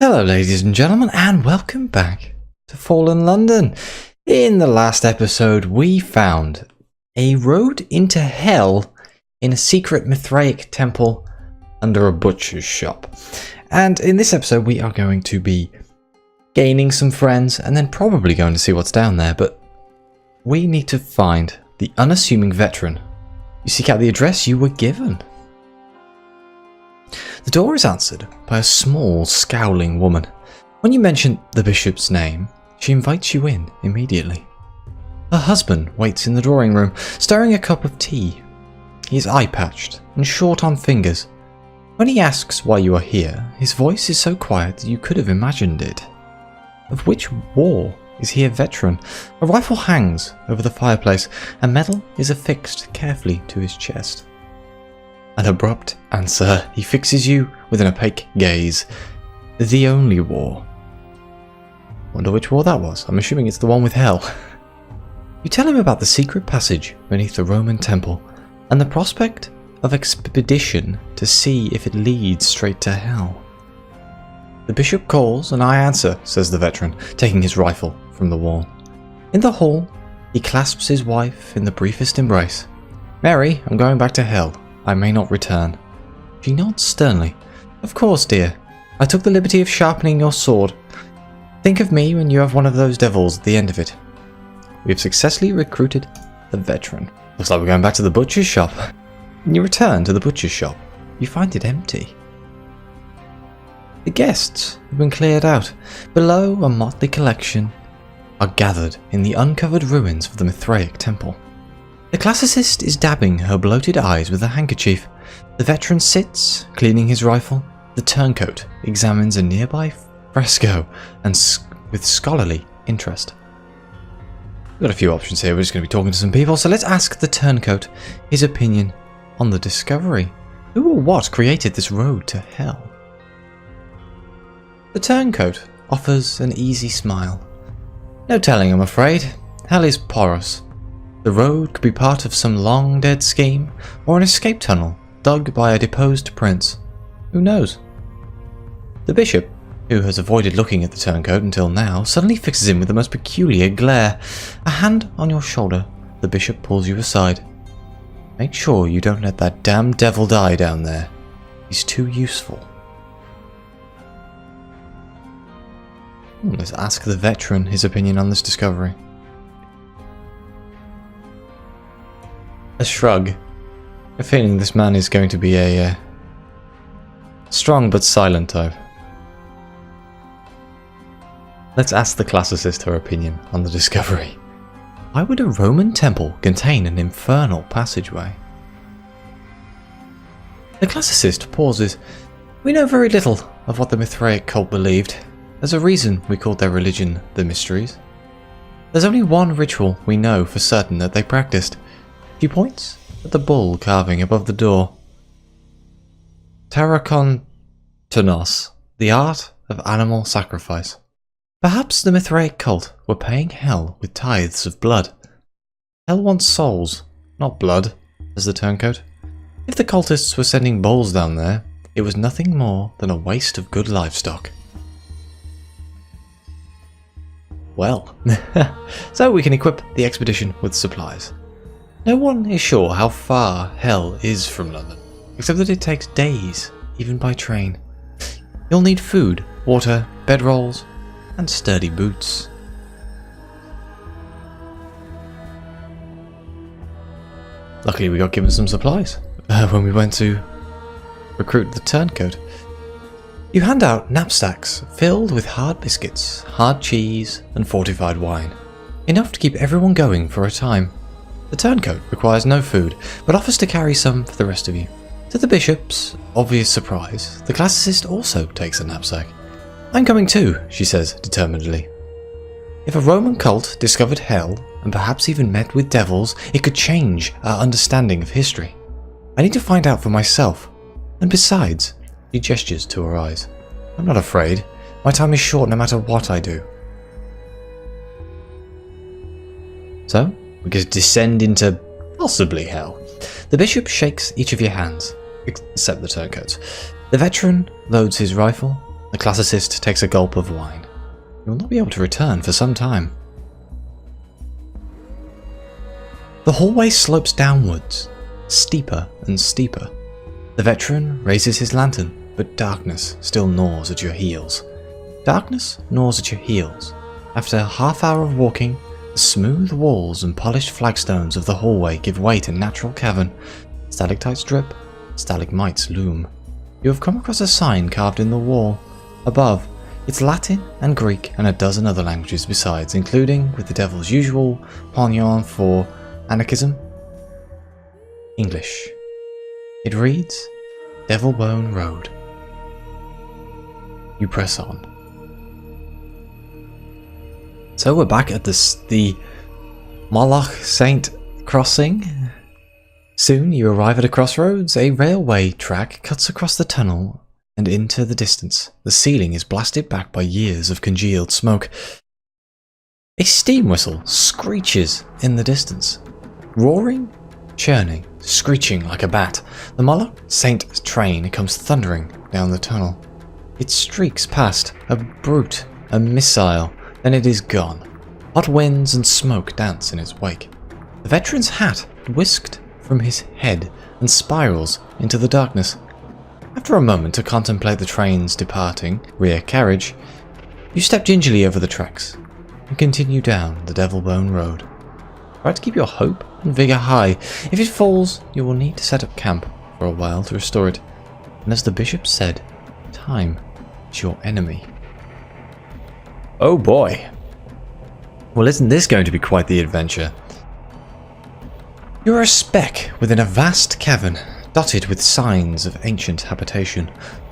Hello ladies and gentlemen, and welcome back to Fallen London. In the last episode we found a road into hell in a secret Mithraic temple under a butcher's shop. And in this episode we are going to be gaining some friends and then probably going to see what's down there, but we need to find the unassuming veteran. You seek out the address you were given. The door is answered by a small, scowling woman. When you mention the bishop's name, she invites you in immediately. Her husband waits in the drawing room, stirring a cup of tea. He is eye-patched and short on fingers. When he asks why you are here, his voice is so quiet that you could have imagined it. Of which war is he a veteran? A rifle hangs over the fireplace, and metal is affixed carefully to his chest. An abrupt answer. He fixes you with an opaque gaze. The only war. Wonder which war that was. I'm assuming it's the one with hell. You tell him about the secret passage beneath the Roman temple and the prospect of expedition to see if it leads straight to hell. The bishop calls and I answer, says the veteran, taking his rifle from the wall. In the hall, he clasps his wife in the briefest embrace. Mary, I'm going back to hell. I may not return. She nods sternly. Of course, dear. I took the liberty of sharpening your sword. Think of me when you have one of those devils at the end of it. We have successfully recruited the veteran. Looks like we're going back to the butcher's shop. When you return to the butcher's shop, you find it empty. The guests have been cleared out. Below, a motley collection are gathered in the uncovered ruins of the Mithraic temple. The classicist is dabbing her bloated eyes with a handkerchief. The veteran sits, cleaning his rifle. The turncoat examines a nearby fresco and with scholarly interest. We've got a few options here. We're just going to be talking to some people, so let's ask the turncoat his opinion on the discovery. Who or what created this road to hell? The turncoat offers an easy smile. No telling, I'm afraid. Hell is porous. The road could be part of some long-dead scheme, or an escape tunnel dug by a deposed prince. Who knows? The bishop, who has avoided looking at the turncoat until now, suddenly fixes him with the most peculiar glare. A hand on your shoulder, the bishop pulls you aside. Make sure you don't let that damn devil die down there. He's too useful. Let's ask the veteran his opinion on this discovery. A shrug. A feeling this man is going to be a strong but silent type. Let's ask the classicist her opinion on the discovery. Why would a Roman temple contain an infernal passageway? The classicist pauses. We know very little of what the Mithraic cult believed. There's a reason we called their religion the Mysteries. There's only one ritual we know for certain that they practiced. She points at the bull carving above the door. Tauroktonos, the art of animal sacrifice. Perhaps the Mithraic cult were paying hell with tithes of blood. Hell wants souls, not blood, says the turncoat. If the cultists were sending bulls down there, it was nothing more than a waste of good livestock. Well, so we can equip the expedition with supplies. No one is sure how far hell is from London, except that it takes days, even by train. You'll need food, water, bedrolls, and sturdy boots. Luckily we got given some supplies when we went to recruit the turncoat. You hand out knapsacks filled with hard biscuits, hard cheese, and fortified wine. Enough to keep everyone going for a time. The turncoat requires no food, but offers to carry some for the rest of you. To the bishop's obvious surprise, the classicist also takes a knapsack. I'm coming too, she says determinedly. If a Roman cult discovered hell, and perhaps even met with devils, it could change our understanding of history. I need to find out for myself. And besides, she gestures to her eyes. I'm not afraid. My time is short no matter what I do. So, we get to descend into possibly hell. The bishop shakes each of your hands, except the turncoats. The veteran loads his rifle, The classicist takes a gulp of wine. You will not be able to return for some time. The hallway slopes downwards, steeper and steeper. The veteran raises his lantern, but darkness still gnaws at your heels. Darkness gnaws at your heels. After a half hour of walking, the smooth walls and polished flagstones of the hallway give way to natural cavern. Stalactites drip, stalagmites loom. You have come across a sign carved in the wall. Above, it's Latin and Greek and a dozen other languages besides, including, with the devil's usual pognon for anarchism, English. It reads, Devilbone Road. You press on. So we're back at the Moloch Saint crossing. Soon you arrive at a crossroads. A railway track cuts across the tunnel and into the distance. The ceiling is blasted back by years of congealed smoke. A steam whistle screeches in the distance. Roaring, churning, screeching like a bat, the Moloch Saint train comes thundering down the tunnel. It streaks past, a brute, a missile, then it is gone. Hot winds and smoke dance in its wake. The veteran's hat whisked from his head and spirals into the darkness. After a moment to contemplate the train's departing rear carriage, you step gingerly over the tracks and continue down the Devilbone Road. Try to keep your hope and vigour high. If it falls, you will need to set up camp for a while to restore it. And as the bishop said, time is your enemy. Oh boy. Well, isn't this going to be quite the adventure? You are a speck within a vast cavern, dotted with signs of ancient habitation.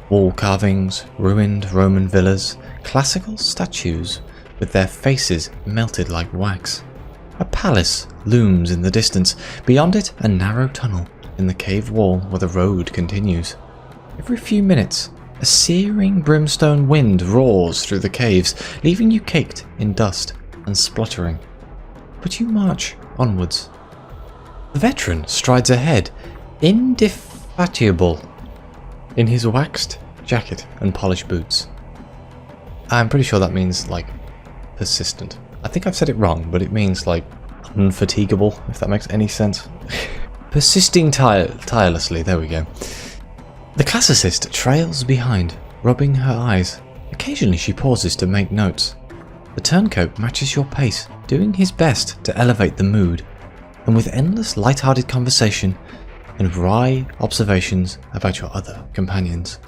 Wall carvings, ruined Roman villas, classical statues with their faces melted like wax. A palace looms in the distance, beyond it a narrow tunnel in the cave wall where the road continues. Every few minutes, a searing brimstone wind roars through the caves, leaving you caked in dust and spluttering. But you march onwards. The veteran strides ahead, indefatigable, in his waxed jacket and polished boots. I'm pretty sure that means, like, persistent. I think I've said it wrong, but it means, like, unfatigable, if that makes any sense. Persisting tirelessly, there we go. The classicist trails behind, rubbing her eyes. Occasionally she pauses to make notes. The turncoat matches your pace, doing his best to elevate the mood, and with endless light-hearted conversation and wry observations about your other companions.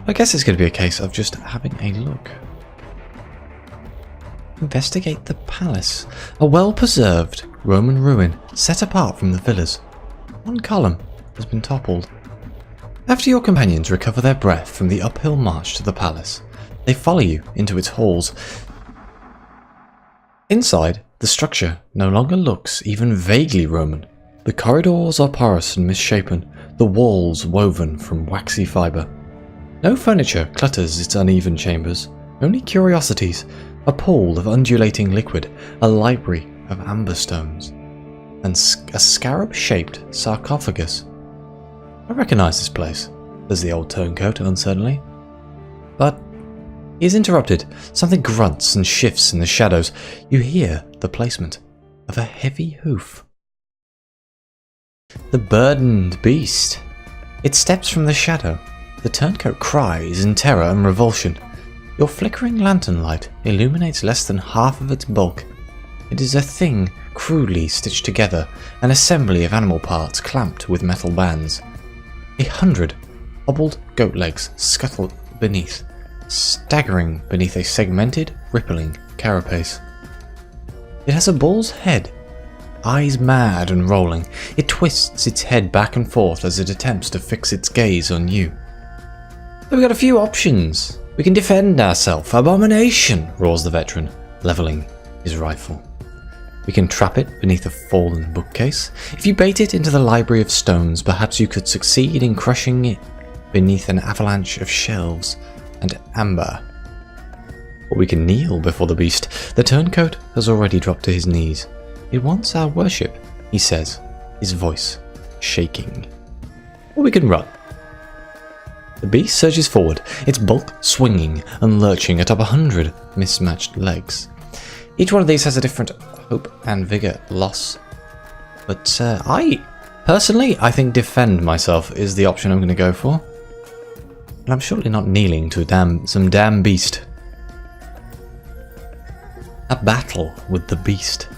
I guess it's going to be a case of just having a look. Investigate the palace, a well-preserved Roman ruin set apart from the villas. One column has been toppled. After your companions recover their breath from the uphill march to the palace, they follow you into its halls. Inside, the structure no longer looks even vaguely Roman. The corridors are porous and misshapen, the walls woven from waxy fibre. No furniture clutters its uneven chambers, only curiosities, a pool of undulating liquid, a library of amber stones, and a scarab-shaped sarcophagus. I recognise this place, says the old turncoat uncertainly. But he is interrupted. Something grunts and shifts in the shadows. You hear the placement of a heavy hoof. The burdened beast. It steps from the shadow. The turncoat cries in terror and revulsion. Your flickering lantern light illuminates less than half of its bulk. It is a thing crudely stitched together, an assembly of animal parts clamped with metal bands. 100 hobbled goat legs scuttle beneath, staggering beneath a segmented, rippling carapace. It has a bull's head, eyes mad and rolling. It twists its head back and forth as it attempts to fix its gaze on you. We've got a few options. We can defend ourselves. Abomination, roars the veteran, levelling his rifle. We can trap it beneath a fallen bookcase. If you bait it into the library of stones, perhaps you could succeed in crushing it beneath an avalanche of shelves and amber. Or we can kneel before the beast. The turncoat has already dropped to his knees. It wants our worship, he says, his voice shaking. or we can run. The beast surges forward, its bulk swinging and lurching atop 100 mismatched legs. Each one of these has a different hope and vigour loss, but I think defend myself is the option I'm going to go for. And I'm surely not kneeling to some damn beast. A battle with the beast.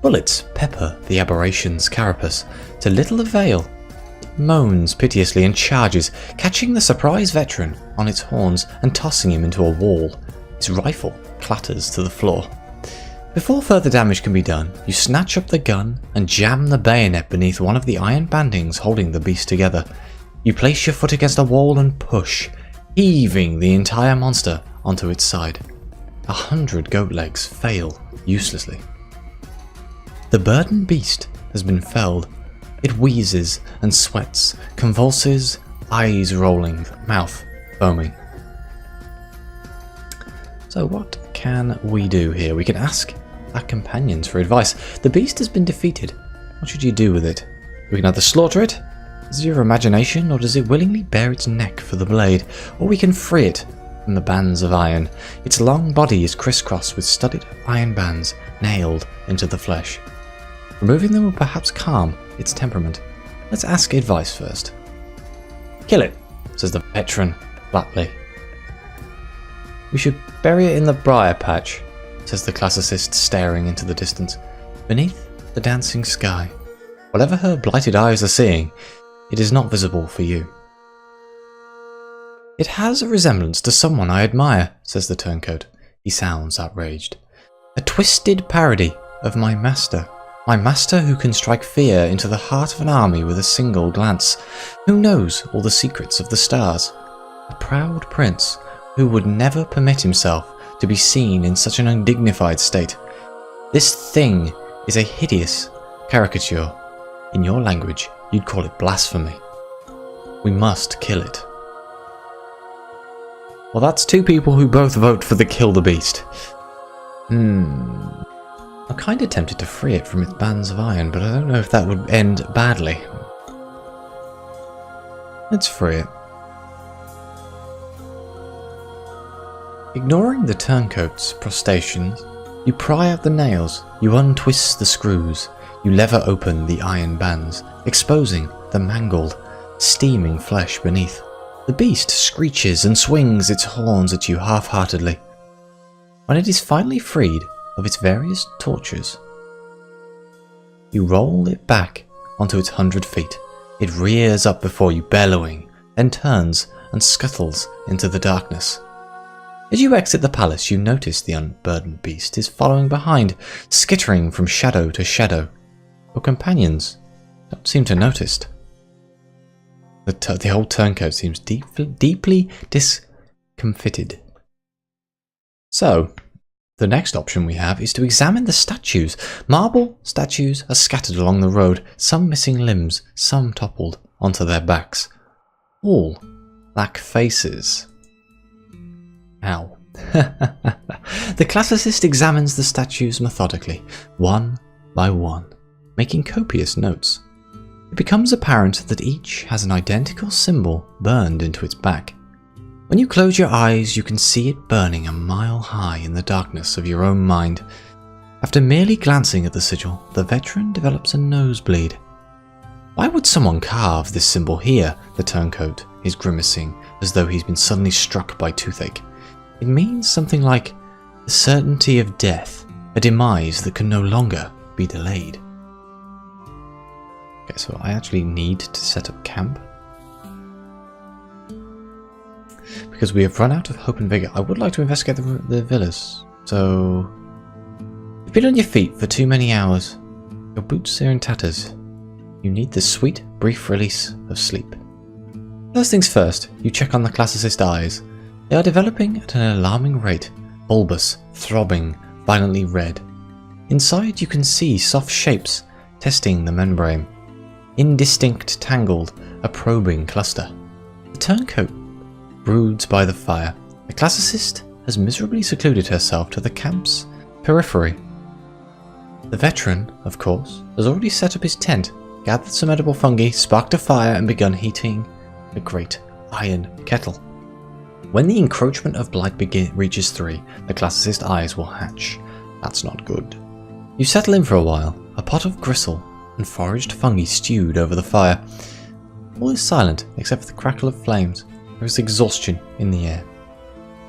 Bullets pepper the aberration's carapace to little avail. It moans piteously and charges, catching the surprised veteran on its horns and tossing him into a wall. His rifle clatters to the floor. Before further damage can be done, you snatch up the gun and jam the bayonet beneath one of the iron bandings holding the beast together. You place your foot against a wall and push, heaving the entire monster onto its side. 100 goat legs fail uselessly. The burdened beast has been felled. It wheezes and sweats, convulses, eyes rolling, mouth foaming. So what can we do here? We can ask our companions for advice. The beast has been defeated. What should you do with it? We can either slaughter it, is it your imagination, or does it willingly bare its neck for the blade? Or we can free it from the bands of iron. Its long body is crisscrossed with studded iron bands nailed into the flesh. Removing them will perhaps calm its temperament. Let's ask advice first. Kill it, says the veteran flatly. We should bury it in the briar patch, says the classicist, staring into the distance. Beneath the dancing sky. Whatever her blighted eyes are seeing, it is not visible for you. It has a resemblance to someone I admire, says the turncoat. He sounds outraged. A twisted parody of my master. My master who can strike fear into the heart of an army with a single glance. Who knows all the secrets of the stars. A proud prince who would never permit himself to be seen in such an undignified state. This thing is a hideous caricature. In your language, you'd call it blasphemy. We must kill it. Well, that's two people who both vote for the kill the beast. I'm kind of tempted to free it from its bands of iron, but I don't know if that would end badly. Let's free it. Ignoring the turncoat's protestations, you pry out the nails, you untwist the screws, you lever open the iron bands, exposing the mangled, steaming flesh beneath. The beast screeches and swings its horns at you half-heartedly. When it is finally freed of its various tortures, you roll it back onto its 100 feet. It rears up before you, bellowing, then turns and scuttles into the darkness. As you exit the palace, you notice the unburdened beast is following behind, skittering from shadow to shadow. Your companions don't seem to notice. The whole turncoat seems deeply discomfited. So, the next option we have is to examine the statues. Marble statues are scattered along the road, some missing limbs, some toppled onto their backs. All lack faces. Ow. The classicist examines the statues methodically, one by one, making copious notes. It becomes apparent that each has an identical symbol burned into its back. When you close your eyes, you can see it burning a mile high in the darkness of your own mind. After merely glancing at the sigil, the veteran develops a nosebleed. Why would someone carve this symbol here? The turncoat is grimacing, as though he's been suddenly struck by toothache. It means something like the certainty of death, a demise that can no longer be delayed. Okay, so I actually need to set up camp. Because we have run out of hope and vigour. I would like to investigate the villas. So, you've been on your feet for too many hours. Your boots are in tatters. You need the sweet, brief release of sleep. First things first, you check on the classicist eyes. They are developing at an alarming rate, bulbous, throbbing, violently red. Inside you can see soft shapes testing the membrane. Indistinct, tangled, a probing cluster. The turncoat broods by the fire. The classicist has miserably secluded herself to the camp's periphery. The veteran, of course, has already set up his tent, gathered some edible fungi, sparked a fire, and begun heating a great iron kettle. When the encroachment of blight reaches 3, the classicist's eyes will hatch. That's not good. You settle in for a while. A pot of gristle and foraged fungi stewed over the fire. All is silent except for the crackle of flames. There is exhaustion in the air.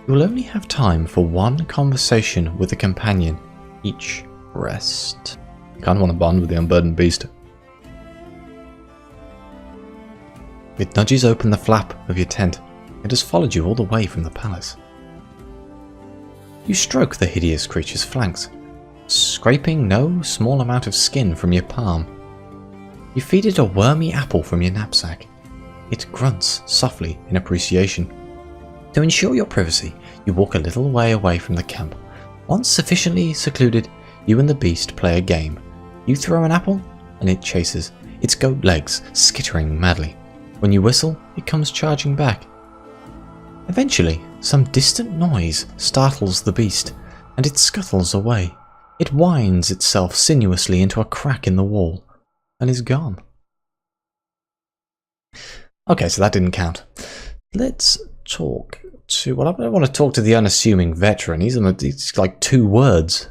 You will only have time for one conversation with a companion. Each rest. You kind of want to bond with the unburdened beast. It nudges open the flap of your tent. It has followed you all the way from the palace. You stroke the hideous creature's flanks, scraping no small amount of skin from your palm. You feed it a wormy apple from your knapsack. It grunts softly in appreciation. To ensure your privacy, you walk a little way away from the camp. Once sufficiently secluded, you and the beast play a game. You throw an apple, and it chases, its goat legs skittering madly. When you whistle, it comes charging back. Eventually, some distant noise startles the beast, and it scuttles away. It winds itself sinuously into a crack in the wall, and is gone. Okay, so that didn't count. Let's talk to... Well, I want to talk to the unassuming veteran. He's like 2 words.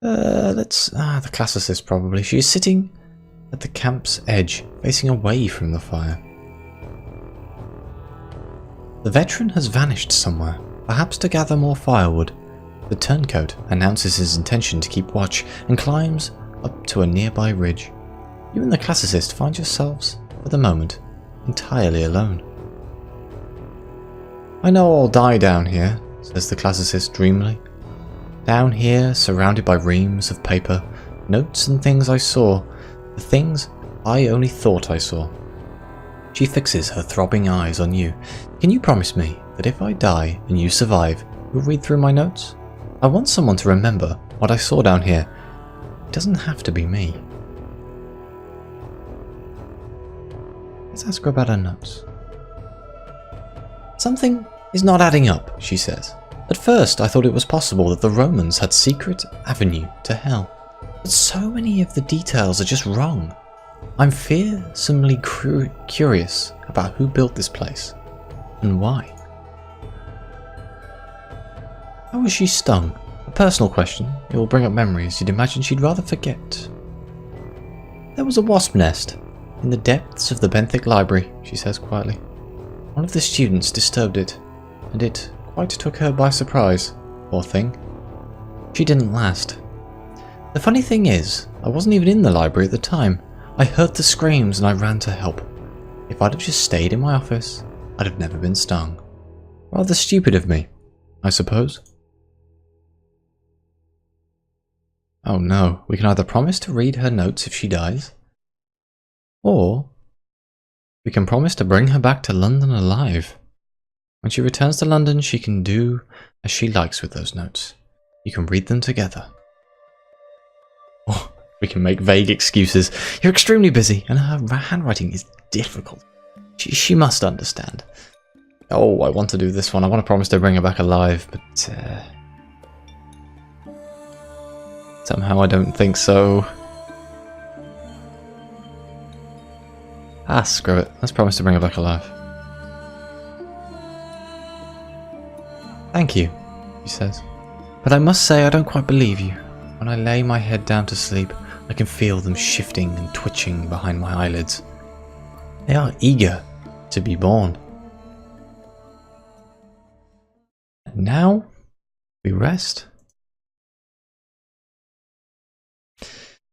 The classicist probably. She is sitting at the camp's edge, facing away from the fire. The veteran has vanished somewhere, perhaps to gather more firewood. The turncoat announces his intention to keep watch and climbs up to a nearby ridge. You and the classicist find yourselves, for the moment, entirely alone. I know I'll die down here, says the classicist dreamily. Down here, surrounded by reams of paper, notes and things I saw, the things I only thought I saw. She fixes her throbbing eyes on you. Can you promise me that if I die and you survive, you'll read through my notes? I want someone to remember what I saw down here. It doesn't have to be me. Let's ask her about her notes. Something is not adding up, she says. At first, I thought it was possible that the Romans had secret avenue to hell. But so many of the details are just wrong. I'm fearsomely curious about who built this place and why. How was she stung? A personal question. It will bring up memories you'd imagine she'd rather forget. There was a wasp nest in the depths of the Benthic library, she says quietly. One of the students disturbed it, and it quite took her by surprise, poor thing. She didn't last. The funny thing is, I wasn't even in the library at the time. I heard the screams and I ran to help. If I'd have just stayed in my office, I'd have never been stung. Rather stupid of me, I suppose. Oh no, we can either promise to read her notes if she dies, or we can promise to bring her back to London alive. When she returns to London, she can do as she likes with those notes. You can read them together. Oh, we can make vague excuses. You're extremely busy, and her handwriting is difficult. She must understand. Oh, I want to do this one. I want to promise to bring her back alive, but somehow I don't think so. Ah, screw it. Let's promise to bring her back alive. Thank you, she says. But I must say I don't quite believe you. When I lay my head down to sleep, I can feel them shifting and twitching behind my eyelids. They are eager to be born. And now, we rest.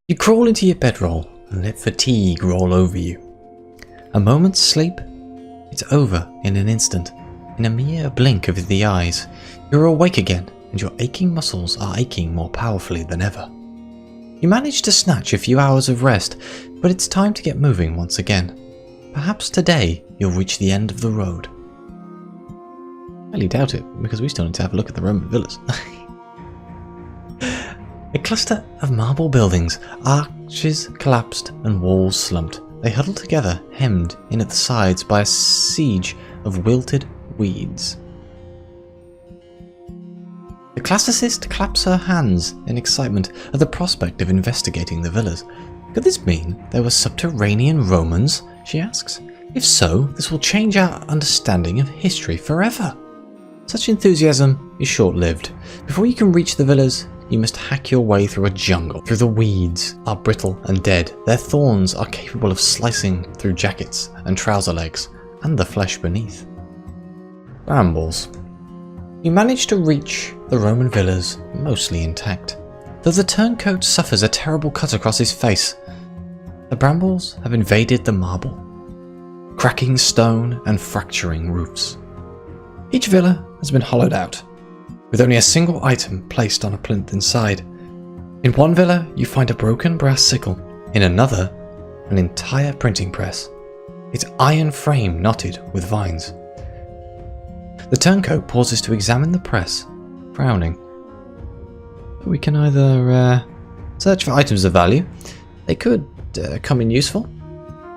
You crawl into your bedroll and let fatigue roll over you. A moment's sleep, it's over in an instant. In a mere blink of the eyes, you're awake again, and your aching muscles are aching more powerfully than ever. You manage to snatch a few hours of rest, but it's time to get moving once again. Perhaps today you'll reach the end of the road. I highly doubt it, because we still need to have a look at the Roman villas. A cluster of marble buildings, arches collapsed and walls slumped. They huddle together, hemmed in at the sides by a siege of wilted weeds. The classicist claps her hands in excitement at the prospect of investigating the villas. Could this mean there were subterranean Romans? She asks. If so, this will change our understanding of history forever. Such enthusiasm is short-lived. Before you can reach the villas, you must hack your way through a jungle. Through the weeds are brittle and dead. Their thorns are capable of slicing through jackets and trouser legs and the flesh beneath. Brambles. You manage to reach the Roman villas mostly intact, though the turncoat suffers a terrible cut across his face. The brambles have invaded the marble, cracking stone and fracturing roofs. Each villa has been hollowed out, with only a single item placed on a plinth inside. In one villa, you find a broken brass sickle. In another, an entire printing press, its iron frame knotted with vines. The turncoat pauses to examine the press, frowning. We can either search for items of value. They could come in useful,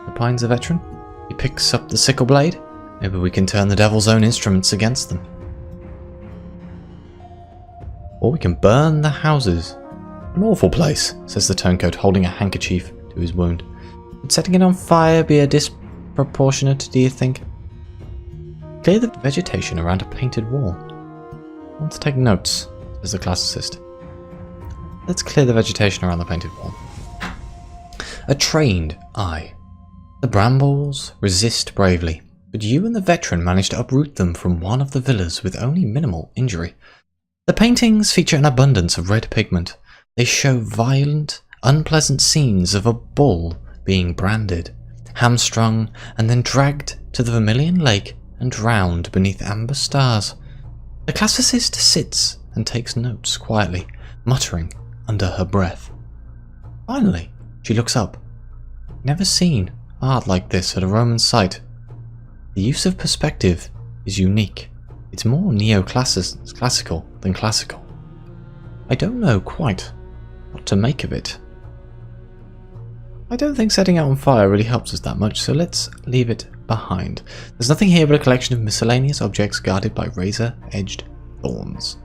opines the veteran. He picks up the sickle blade. Maybe we can turn the devil's own instruments against them. Or we can burn the houses. An awful place, says the turncoat, holding a handkerchief to his wound. Would setting it on fire be a disproportionate, do you think? Clear the vegetation around a painted wall. I want to take notes, says the classicist. Let's clear the vegetation around the painted wall. A trained eye. The brambles resist bravely, but you and the veteran manage to uproot them from one of the villas with only minimal injury. The paintings feature an abundance of red pigment. They show violent, unpleasant scenes of a bull being branded, hamstrung, and then dragged to the Vermilion Lake and drowned beneath amber stars. The classicist sits and takes notes quietly, muttering under her breath. Finally, she looks up. Never seen art like this at a Roman site. The use of perspective is unique. It's more neo-classical than classical. I don't know quite what to make of it. I don't think setting it on fire really helps us that much, so let's leave it behind. There's nothing here but a collection of miscellaneous objects guarded by razor-edged thorns.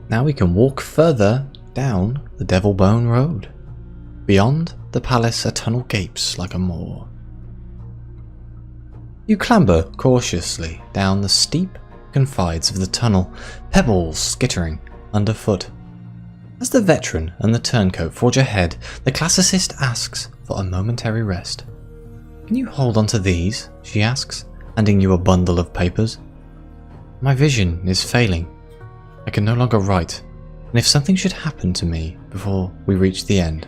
Now we can walk further down the Devilbone Road. Beyond the palace, a tunnel gapes like a maw. You clamber cautiously down the steep confides of the tunnel, pebbles skittering underfoot. As the veteran and the turncoat forge ahead, the classicist asks for a momentary rest. Can you hold on to these? She asks, handing you a bundle of papers. My vision is failing. I can no longer write, and if something should happen to me before we reach the end,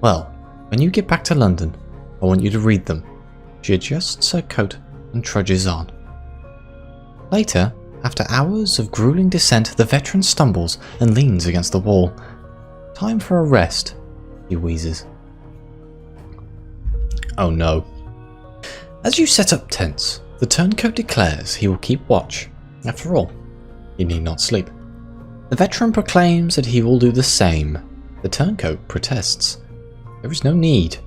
well, when you get back to London, I want you to read them. She adjusts her coat and trudges on. Later, after hours of grueling descent, the veteran stumbles and leans against the wall. Time for a rest, he wheezes. Oh no. As you set up tents, the turncoat declares he will keep watch. After all, he need not sleep. The veteran proclaims that he will do the same. The turncoat protests. There is no need.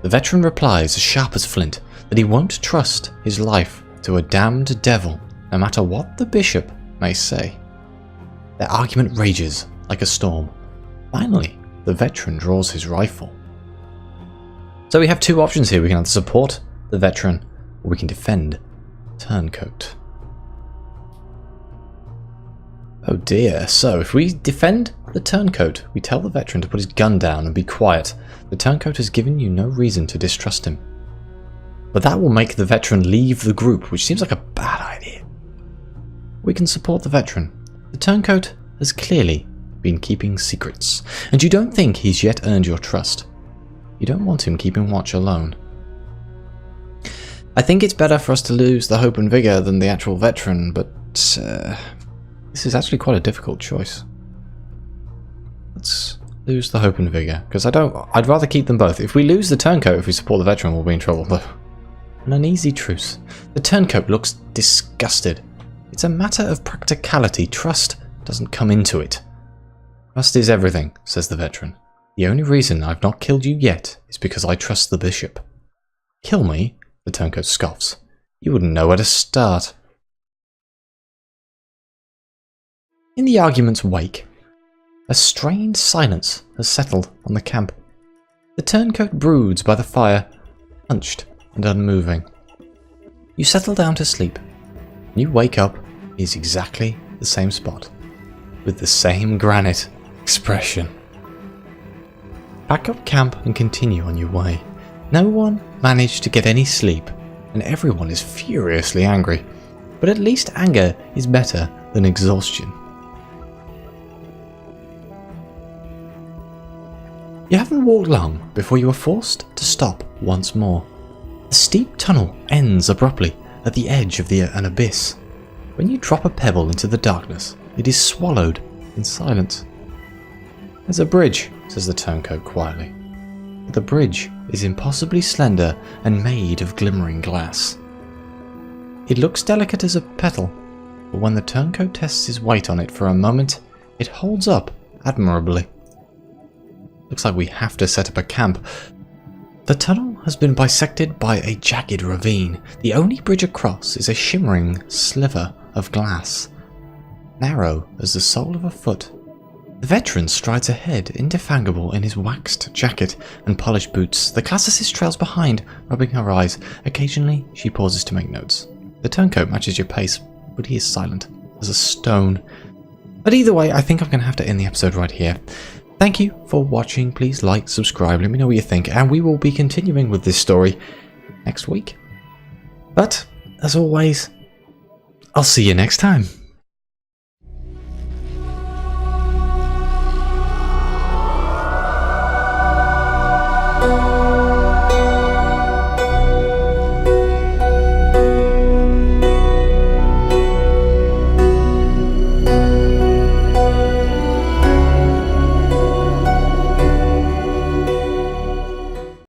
The veteran replies, as sharp as flint, that he won't trust his life to a damned devil, no matter what the bishop may say. Their argument rages like a storm. Finally, the veteran draws his rifle. So we have two options here. We can either support the veteran, or we can defend turncoat. Oh dear, so if we defend the turncoat, we tell the veteran to put his gun down and be quiet. The turncoat has given you no reason to distrust him. But that will make the veteran leave the group, which seems like a bad idea. We can support the veteran. The turncoat has clearly been keeping secrets, and you don't think he's yet earned your trust. You don't want him keeping watch alone. I think it's better for us to lose the hope and vigour than the actual veteran, but this is actually quite a difficult choice. Let's lose the hope and vigour, because I'd rather keep them both. If we lose the turncoat, if we support the veteran, we'll be in trouble though. An uneasy truce. The turncoat looks disgusted. It's a matter of practicality. Trust doesn't come into it. Trust is everything, says the veteran. The only reason I've not killed you yet is because I trust the bishop. Kill me? The turncoat scoffs. You wouldn't know where to start. In the argument's wake, a strained silence has settled on the camp. The turncoat broods by the fire, hunched and unmoving. You settle down to sleep. When you wake up, it is exactly the same spot, with the same granite expression. Pack up camp and continue on your way. No one managed to get any sleep, and everyone is furiously angry. But at least anger is better than exhaustion. You haven't walked long before you are forced to stop once more. The steep tunnel ends abruptly at the edge of an abyss. When you drop a pebble into the darkness, it is swallowed in silence. "There's a bridge," says the turncoat quietly. But the bridge is impossibly slender and made of glimmering glass. It looks delicate as a petal, but when the turncoat tests his weight on it for a moment, it holds up admirably. Looks like we have to set up a camp. The tunnel has been bisected by a jagged ravine. The only bridge across is a shimmering sliver of glass, narrow as the sole of a foot. The veteran strides ahead, indefatigable in his waxed jacket and polished boots. The classicist trails behind, rubbing her eyes. Occasionally, she pauses to make notes. The turncoat matches your pace, but he is silent as a stone. But either way, I think I'm going to have to end the episode right here. Thank you for watching. Please like, subscribe, let me know what you think, and we will be continuing with this story next week. But, as always, I'll see you next time.